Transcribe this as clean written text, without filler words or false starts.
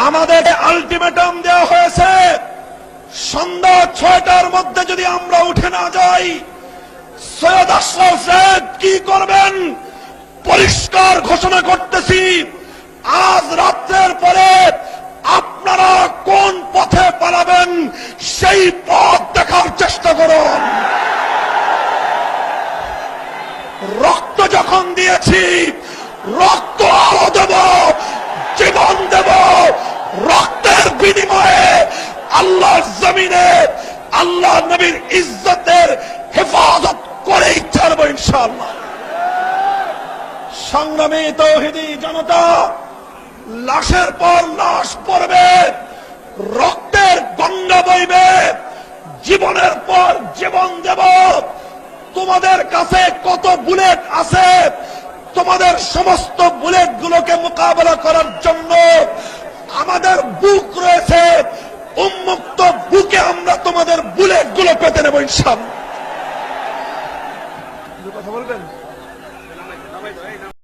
আমাদের আলটিমেটাম দেওয়া হয়েছে, সন্ধ্যা 6টার মধ্যে যদি আমরা উঠে না যাই, সৈয়দ আশরাফ সাহেব কি করবেন পরিষ্কার ঘোষণা করতেছি। আজ রাত্রের পরে আপনারা কোন পথে পালাবেন সেই পথ দেখার চেষ্টা করুন। রক্ত যখন দিয়েছি, রক্ত আরো দেব, জীবন দেব। রক্তের বিনিময়ে আল্লাহর জমিনে আল্লাহ নবীর ইজ্জতের হেফাজত করেই ছাড়ব ইনশাআল্লাহ। সংগ্রামী তাওহীদি জনতা, লাশের পর লাশ পড়বে, রক্তের গঙ্গা বইবে, জীবনের পর জীবন দেব। তোমাদের কাছে কত বুলেট আছে, তোমাদের সমস্ত বুলেট গুলোকে মোকাবেলা করার জন্য আমাদের বুক রয়েছে। উন্মুক্ত বুকে আমরা তোমাদের বুলেট গুলো পেতে নেব ইনশাআল্লাহ। কথা বলবেন।